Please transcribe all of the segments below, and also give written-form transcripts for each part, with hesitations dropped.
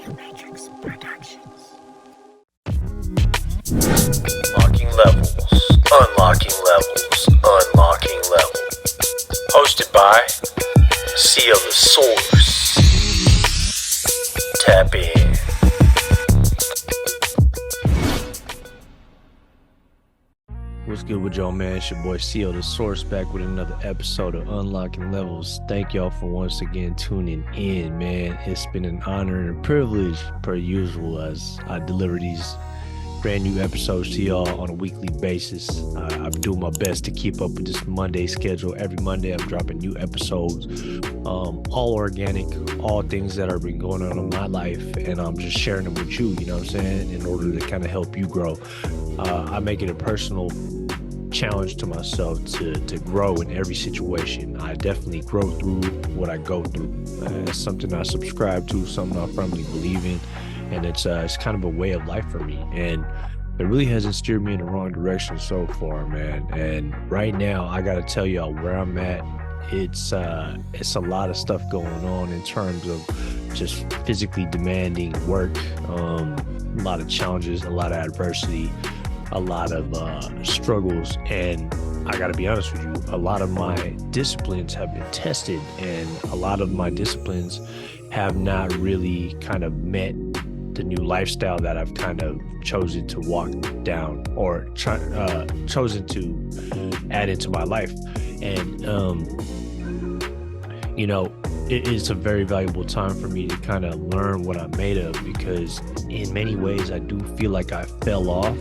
Unlocking levels, unlocking levels, unlocking levels. Hosted by Seal the Source. Tap in. What's good with y'all, man? It's your boy Seal the Source back with another episode of Unlocking Levels. Thank y'all for once again tuning in, man. It's been an honor and a privilege, per usual, as I deliver these brand new episodes to y'all on a weekly basis. I'm doing my best to keep up with this Monday schedule. Every Monday I'm dropping new episodes, all organic, all things that have been going on in my life, and I'm just sharing them with you, you know what I'm saying, in order to kind of help you grow. I make it a personal challenge to myself to grow in every situation. I definitely grow through what I go through. It's something I subscribe to, something I firmly believe in, and it's kind of a way of life for me, and it really hasn't steered me in the wrong direction so far, man. And right now I gotta tell y'all where I'm at. It's a lot of stuff going on in terms of just physically demanding work, a lot of challenges, a lot of adversity, a lot of struggles, and I gotta be honest with you, a lot of my disciplines have been tested, and a lot of my disciplines have not really kind of met the new lifestyle that I've kind of chosen to walk down, or chosen to add into my life. And you know, it is a very valuable time for me to kind of learn what I'm made of, because in many ways I do feel like I fell off.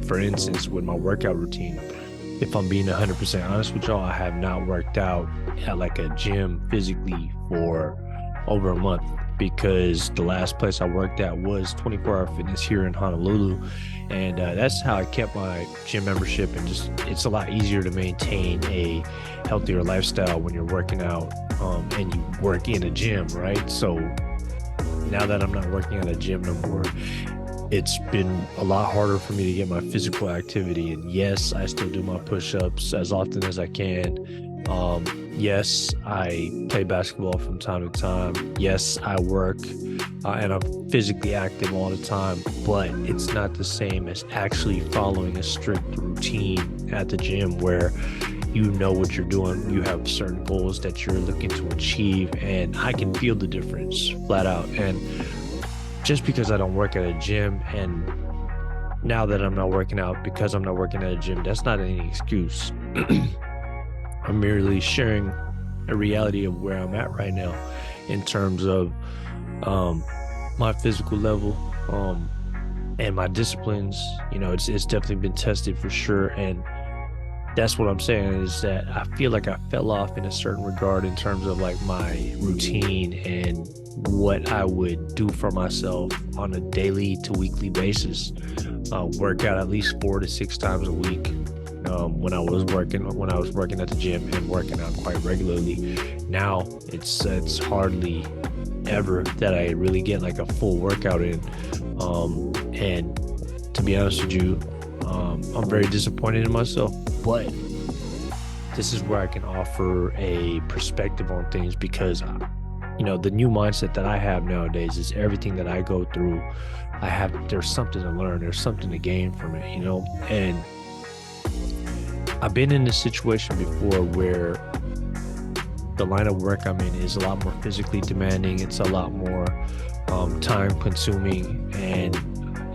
For instance, with my workout routine, if I'm being 100% honest with y'all, I have not worked out at like a gym physically for over a month, because the last place I worked at was 24-Hour Fitness here in Honolulu, and that's how I kept my gym membership. And just, it's a lot easier to maintain a healthier lifestyle when you're working out and you work in a gym, right? So now that I'm not working at a gym no more, it's been a lot harder for me to get my physical activity. And yes, I still do my push-ups as often as I can. Yes, I play basketball from time to time. Yes, I work and I'm physically active all the time, but it's not the same as actually following a strict routine at the gym where you know what you're doing. You have certain goals that you're looking to achieve, and I can feel the difference flat out. And just because I don't work at a gym, and now that I'm not working out because I'm not working at a gym, that's not any excuse. I'm merely sharing a reality of where I'm at right now in terms of my physical level and my disciplines. You know, it's definitely been tested for sure, and that's what I'm saying, is that I feel like I fell off in a certain regard in terms of like my routine and what I would do for myself on a daily to weekly basis. Work out at least 4 to 6 times a week. When I was working at the gym and working out quite regularly. Now it's hardly ever that I really get like a full workout in. And to be honest with you, I'm very disappointed in myself, but this is where I can offer a perspective on things, because you know, the new mindset that I have nowadays is everything that I go through, there's something to learn, there's something to gain from it, you know. And I've been in this situation before where the line of work I'm in is a lot more physically demanding. It's a lot more time consuming, and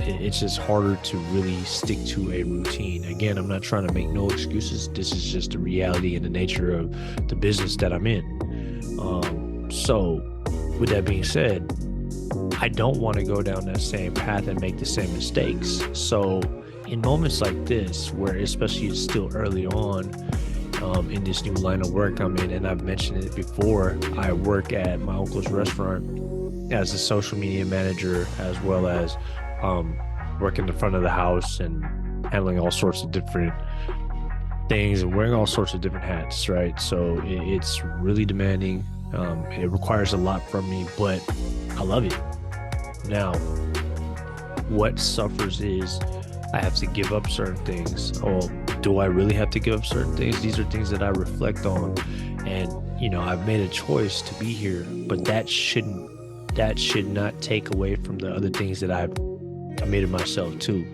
it's just harder to really stick to a routine. Again, I'm not trying to make no excuses. This is just the reality and the nature of the business that I'm in. So with that being said, I don't want to go down that same path and make the same mistakes. So in moments like this, where especially it's still early on in this new line of work I'm in, and I've mentioned it before, I work at my uncle's restaurant as a social media manager, as well as working the front of the house and handling all sorts of different things and wearing all sorts of different hats, right? So it's really demanding. It requires a lot from me, but I love it. Now, what suffers is I have to give up certain things. Oh, do I really have to give up certain things? These are things that I reflect on, and you know, I've made a choice to be here, but that shouldn't that should not take away from the other things that I've committed myself to.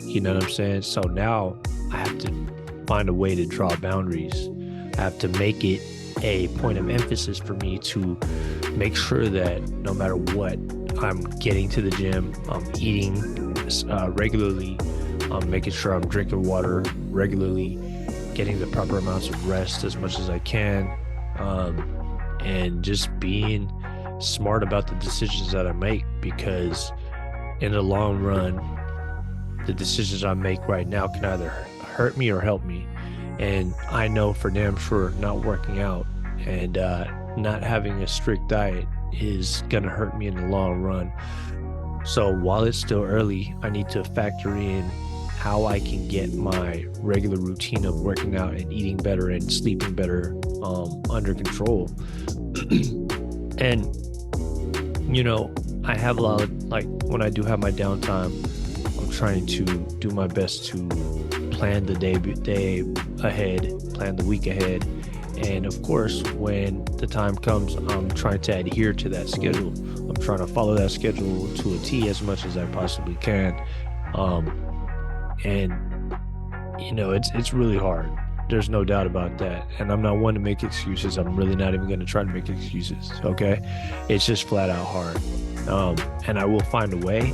You know what I'm saying? So now I have to find a way to draw boundaries. I have to make it a point of emphasis for me to make sure that no matter what, I'm getting to the gym, I'm eating regularly, I'm making sure I'm drinking water regularly, getting the proper amounts of rest as much as I can, and just being smart about the decisions that I make, because in the long run, the decisions I make right now can either hurt me or help me. And I know for damn sure not working out and not having a strict diet is going to hurt me in the long run. So while it's still early, I need to factor in how I can get my regular routine of working out and eating better and sleeping better under control. And, you know, I have a lot of, like, when I do have my downtime, I'm trying to do my best to plan the day ahead, plan the week ahead. And of course, when the time comes, I'm trying to adhere to that schedule. I'm trying to follow that schedule to a T as much as I possibly can. And, you know, it's really hard. There's no doubt about that. And I'm not one to make excuses. I'm really not even going to try to make excuses. Okay. It's just flat out hard. And I will find a way.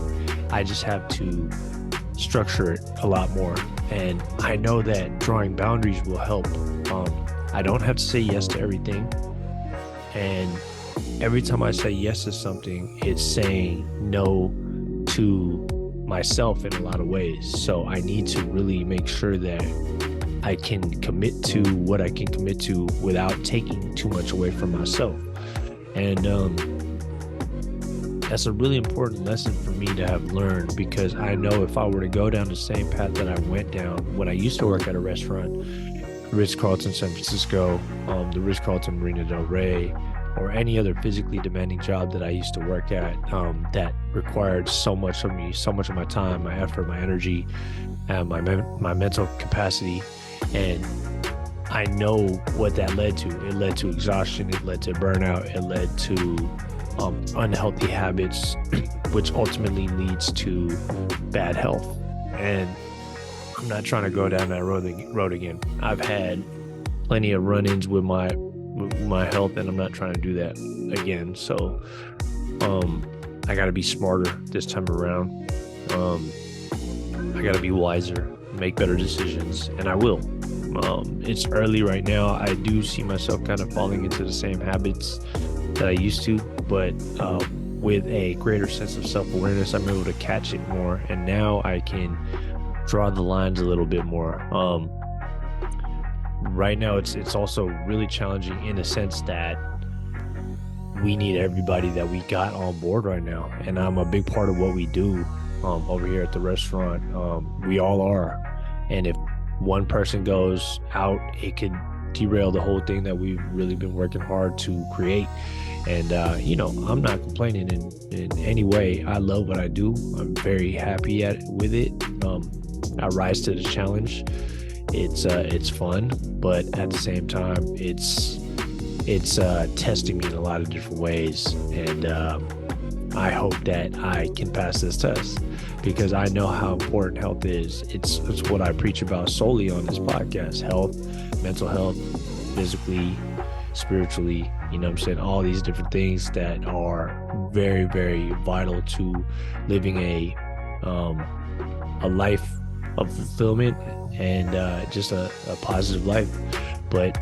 I just have to structure it a lot more. And I know that drawing boundaries will help. I don't have to say yes to everything. And every time I say yes to something, it's saying no to myself in a lot of ways. So I need to really make sure that I can commit to what I can commit to without taking too much away from myself. And that's a really important lesson for me to have learned, because I know if I were to go down the same path that I went down when I used to work at a restaurant, Ritz-Carlton San Francisco, the Ritz-Carlton Marina Del Rey, or any other physically demanding job that I used to work at, that required so much of me, so much of my time, my effort, my energy, and my mental capacity. And I know what that led to. It led to exhaustion. It led to burnout. It led to unhealthy habits, which ultimately leads to bad health. And I'm not trying to go down that road again. I've had plenty of run-ins with my health, and I'm not trying to do that again. So I got to be smarter this time around. I got to be wiser, make better decisions, and I will. It's early right now. I do see myself kind of falling into the same habits that I used to, but with a greater sense of self-awareness, I'm able to catch it more, and now I can draw the lines a little bit more. Right now, it's also really challenging in the sense that we need everybody that we got on board right now, and I'm a big part of what we do over here at the restaurant. We all are, and if one person goes out, it could derail the whole thing that we've really been working hard to create. And you know, I'm not complaining in any way. I love what I do. I'm very happy with it. I rise to the challenge. It's fun, but at the same time, it's testing me in a lot of different ways. And I hope that I can pass this test, because I know how important health is. It's what I preach about solely on this podcast: health, mental health, physically, spiritually, you know what I'm saying? All these different things that are very, very vital to living a life of fulfillment and just a positive life. But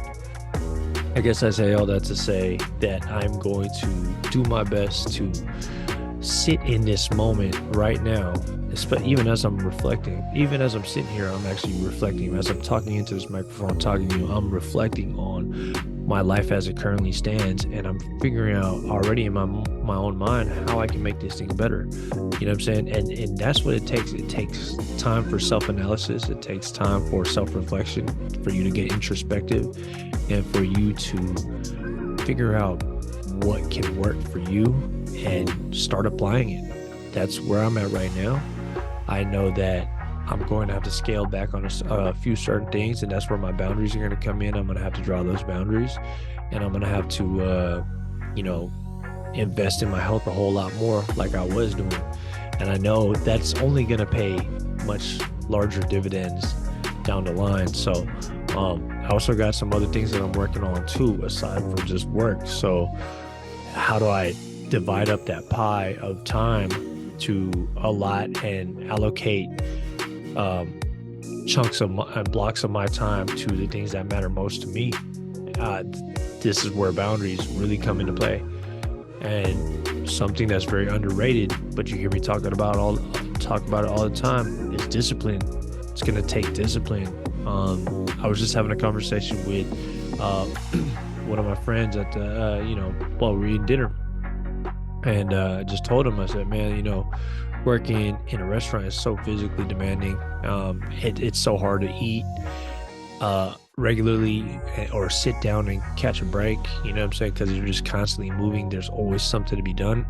I guess I say all that to say that I'm going to do my best to sit in this moment right now, even as I'm reflecting. Even as I'm sitting here, I'm actually reflecting. As I'm talking into this microphone, talking to you, I'm reflecting on my life as it currently stands, and I'm figuring out already in my own mind how I can make this thing better. You know what I'm saying? And that's what it takes. It takes time for self-analysis. It takes time for self-reflection, for you to get introspective, and for you to figure out what can work for you and start applying it. That's where I'm at right now. I know that I'm going to have to scale back on a few certain things, and that's where my boundaries are going to come in. I'm going to have to draw those boundaries, and I'm going to have to, invest in my health a whole lot more like I was doing. And I know that's only going to pay much larger dividends down the line. So I also got some other things that I'm working on too, aside from just work. So how do I divide up that pie of time to allot and allocate chunks of blocks of my time to the things that matter most to me? This is where boundaries really come into play. And something that's very underrated, but you hear me talk about it all the time, is discipline. It's going to take discipline. I was just having a conversation with one of my friends at the, while we were eating dinner. And I just told him, I said, man, working in a restaurant is so physically demanding. It's so hard to eat regularly or sit down and catch a break, you know what I'm saying? Because you're just constantly moving. There's always something to be done.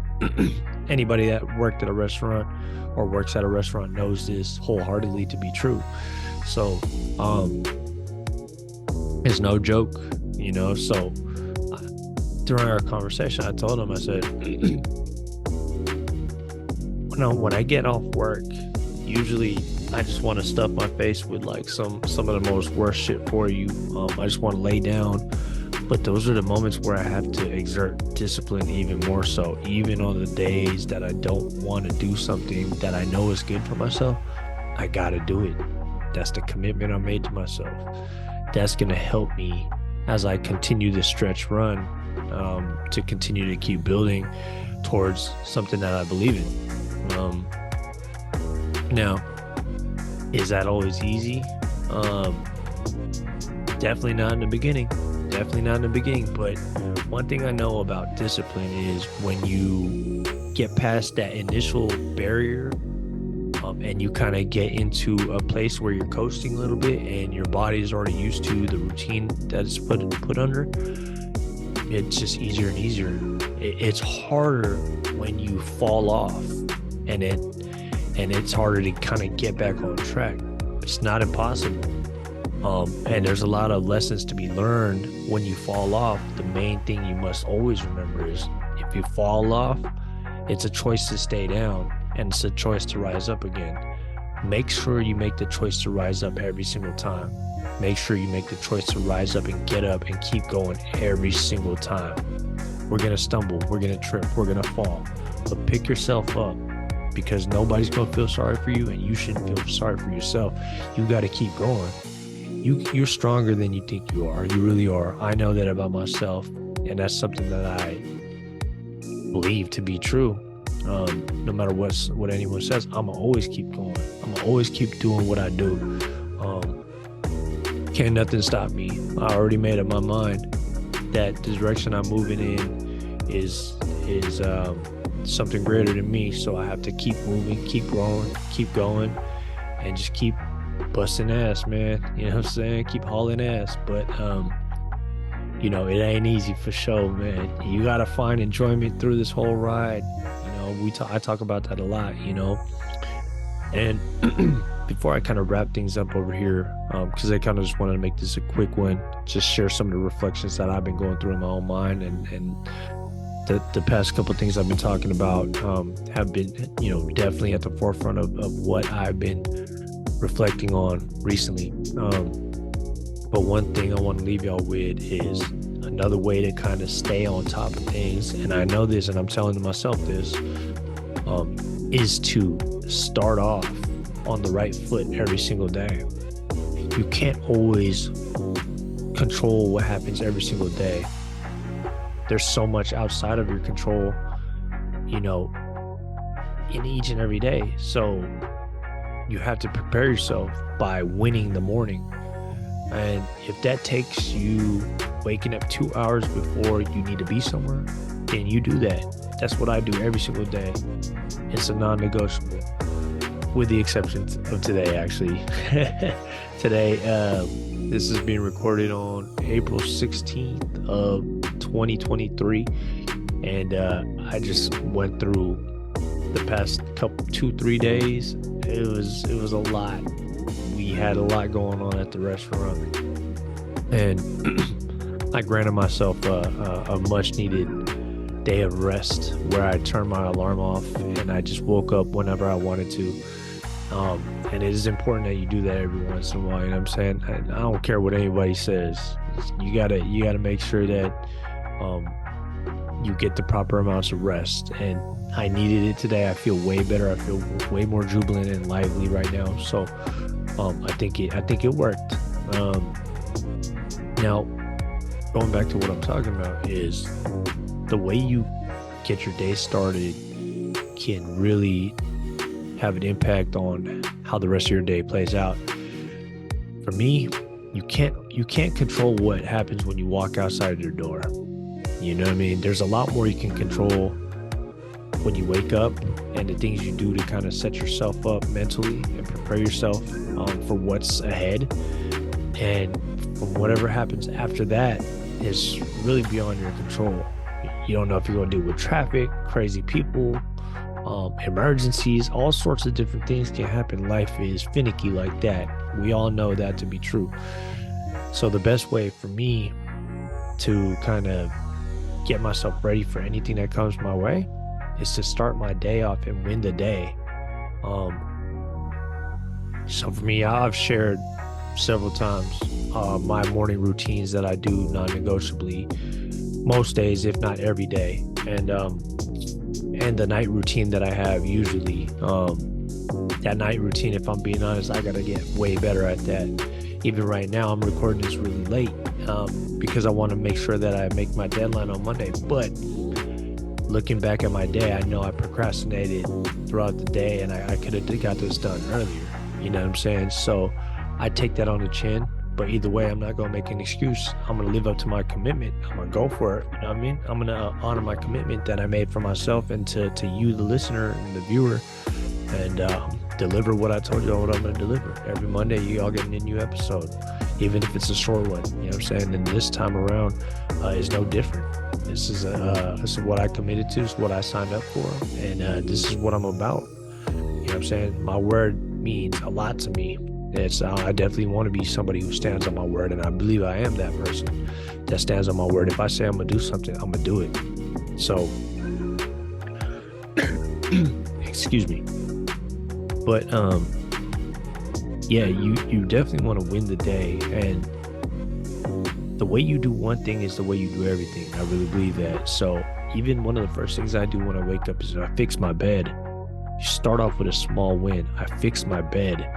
Anybody that worked at a restaurant or works at a restaurant knows this wholeheartedly to be true. So it's no joke, so during our conversation, I told him, I said, when I get off work, usually I just want to stuff my face with like some of the most worst shit for you. I just want to lay down. But those are the moments where I have to exert discipline even more so. Even on the days that I don't want to do something that I know is good for myself, I got to do it. That's the commitment I made to myself. That's going to help me as I continue this stretch run, to continue to keep building towards something that I believe in. Now, is that always easy? Definitely not in the beginning. But one thing I know about discipline is when you get past that initial barrier, and you kind of get into a place where you're coasting a little bit and your body is already used to the routine that it's put under, it's just easier and easier. It's harder when you fall off, and it's harder to kind of get back on track. It's not impossible. And there's a lot of lessons to be learned when you fall off. The main thing you must always remember is if you fall off, it's a choice to stay down, and it's a choice to rise up again. Make sure you make the choice to rise up every single time. Make sure you make the choice to rise up and get up and keep going every single time. We're going to stumble. We're going to trip. We're going to fall. But pick yourself up, because nobody's going to feel sorry for you, and you shouldn't feel sorry for yourself. You got to keep going. You're stronger than you think you are. You really are. I know that about myself, and that's something that I believe to be true. No matter what anyone says, I'm gonna always keep going. I'm gonna always keep doing what I do. Can't nothing stop me. I already made up my mind that the direction I'm moving in is something greater than me. So I have to keep moving, keep growing, keep going, and just keep busting ass, man. You know what I'm saying? Keep hauling ass. But it ain't easy for sure, man. You gotta find enjoyment through this whole ride. I talk about that a lot, and before I kind of wrap things up over here, because I kind of just wanted to make this a quick one, just share some of the reflections that I've been going through in my own mind, and the past couple of things I've been talking about have been, definitely at the forefront of what I've been reflecting on recently. But one thing I want to leave y'all with is another way to kind of stay on top of things, and I know this, and I'm telling myself this, is to start off on the right foot every single day. You can't always control what happens every single day. There's so much outside of your control, in each and every day. So you have to prepare yourself by winning the morning. And if that takes you waking up 2 hours before you need to be somewhere, then you do that. That's what I do every single day. It's a non-negotiable, with the exception of today, actually. Today, this is being recorded on April 16th of 2023. And I just went through the past 2-3 days. It was a lot. We had a lot going on at the restaurant, and I granted myself a much needed day of rest where I turned my alarm off and I just woke up whenever I wanted to. And it is important that you do that every once in a while. You know what I'm saying? I don't care what anybody says. You gotta make sure that you get the proper amounts of rest. And I needed it today. I feel way better. I feel way more jubilant and lively right now. So I think it worked. Now, going back to what I'm talking about is the way you get your day started can really have an impact on how the rest of your day plays out. For me, you can't control what happens when you walk outside your door. You know what I mean? There's a lot more you can control when you wake up and the things you do to kind of set yourself up mentally and prepare yourself for what's ahead. And from whatever happens after that is really beyond your control. You don't know if you're going to deal with traffic, crazy people, emergencies, all sorts of different things can happen. Life is finicky like that. We all know that to be true. So the best way for me to kind of get myself ready for anything that comes my way is to start my day off and win the day. So for me, I've shared several times my morning routines that I do non-negotiably most days, if not every day, and the night routine that I have usually. That night routine, if I'm being honest, I gotta get way better at that. Even right now, I'm recording this really late because I want to make sure that I make my deadline on Monday. But looking back at my day, I know I procrastinated throughout the day, and I could have got this done earlier. You know what I'm saying? So I take that on the chin. But either way, I'm not going to make an excuse. I'm going to live up to my commitment. I'm going to go for it. You know what I mean? I'm going to honor my commitment that I made for myself and to you, the listener and the viewer, and deliver what I told you what I'm going to deliver. Every Monday, you all get a new episode, even if it's a short one. You know what I'm saying? And this time around is no different. This is what I committed to. It's what I signed up for. And this is what I'm about. You know what I'm saying? My word means a lot to me. I definitely want to be somebody who stands on my word, and I believe I am that person that stands on my word. If I say I'm gonna do something, I'm gonna do it. So, excuse me. But yeah, you definitely want to win the day, and the way you do one thing is the way you do everything. I really believe that. So even one of the first things I do when I wake up is I fix my bed. You start off with a small win. I fix my bed.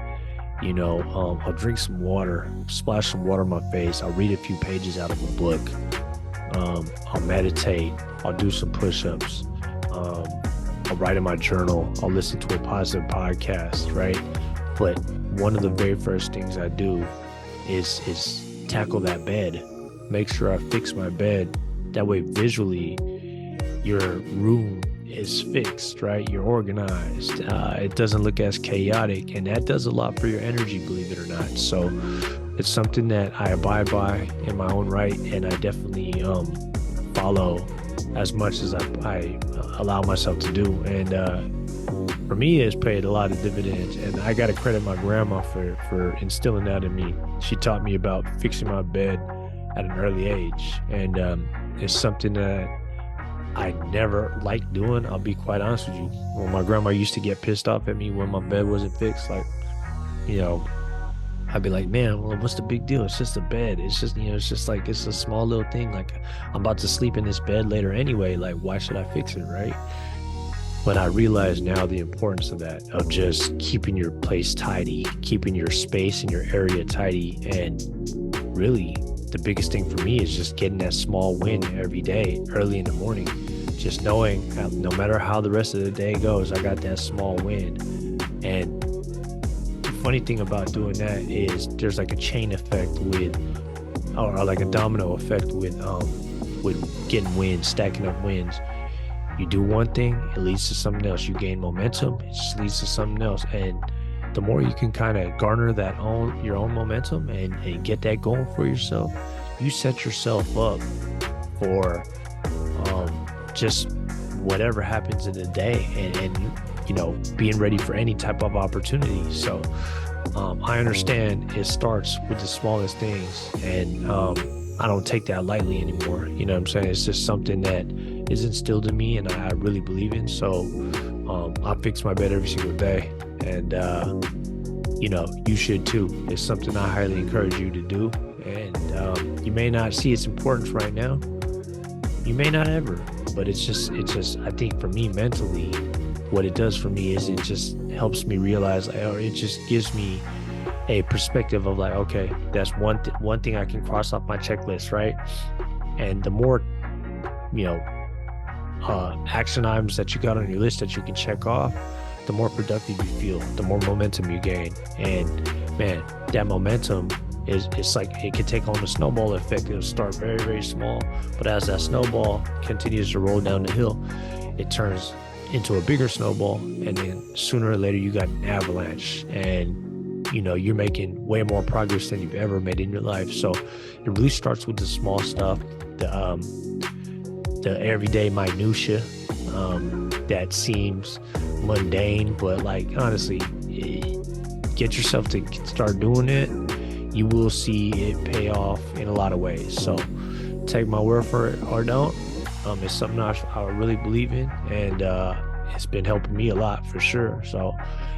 You know, I'll drink some water, splash some water on my face. I'll read a few pages out of a book. I'll meditate. I'll do some push-ups. I'll write in my journal. I'll listen to a positive podcast, right? But one of the very first things I do is tackle that bed. Make sure I fix my bed. That way, visually, your room is fixed, right? You're organized. It doesn't look as chaotic, and that does a lot for your energy, believe it or not. So it's something that I abide by in my own right, and I definitely follow as much as I allow myself to do. And for me, it's paid a lot of dividends, and I got to credit my grandma for instilling that in me. She taught me about fixing my bed at an early age, and it's something that I never liked doing. I'll be quite honest with you. When my grandma used to get pissed off at me when my bed wasn't fixed, like, you know, I'd be like, man, well, what's the big deal? It's just a bed. It's just, you know, it's just like, it's a small little thing. Like, I'm about to sleep in this bed later anyway. Like, why should I fix it, right? But I realize now the importance of that, of just keeping your place tidy, keeping your space and your area tidy. And really, the biggest thing for me is just getting that small win every day, early in the morning. Just knowing no matter how the rest of the day goes, I got that small win. And the funny thing about doing that is there's like a chain effect or like a domino effect with getting wins, stacking up wins. You do one thing, it leads to something else. You gain momentum, it just leads to something else. And the more you can kind of garner your own momentum and get that going for yourself, you set yourself up for just whatever happens in the day and you know, being ready for any type of opportunity. So I understand it starts with the smallest things, and I don't take that lightly anymore. You know what I'm saying? It's just something that is instilled in me and I really believe in. So I fix my bed every single day. And, you should too. It's something I highly encourage you to do. And you may not see its importance right now. You may not ever, but it's just, I think for me mentally, what it does for me is it just helps me realize, or it just gives me a perspective of like, okay, that's one thing I can cross off my checklist, right? And the more, action items that you got on your list that you can check off, the more productive you feel, the more momentum you gain. And man, that momentum it's like it can take on a snowball effect. It'll start very, very small, but as that snowball continues to roll down the hill, it turns into a bigger snowball, and then sooner or later you got an avalanche, and you're making way more progress than you've ever made in your life. So it really starts with the small stuff, the everyday minutia that seems mundane, but like honestly, get yourself to start doing it. You will see it pay off in a lot of ways. So take my word for it or don't. It's something I really believe in, and it's been helping me a lot for sure. So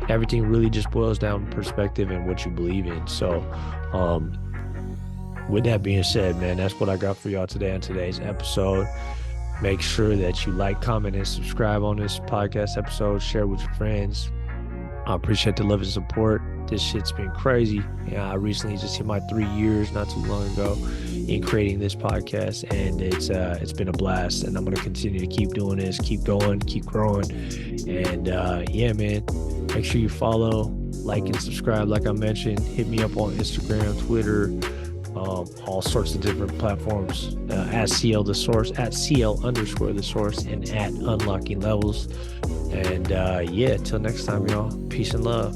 everything really just boils down to perspective and what you believe in. So with that being said, man, that's what I got for y'all today on today's episode. Make sure that you like, comment, and subscribe on this podcast episode. Share with your friends. I appreciate the love and support. This shit's been crazy. I recently just hit my 3 years not too long ago in creating this podcast, and it's been a blast. And I'm gonna continue to keep doing this, keep going, keep growing. And yeah, man, make sure you follow, like, and subscribe. Like I mentioned, hit me up on Instagram, Twitter, all sorts of different platforms, at CL the Source, at CL_ the Source, and at Unlocking Levels. And yeah, till next time, y'all. Peace and love.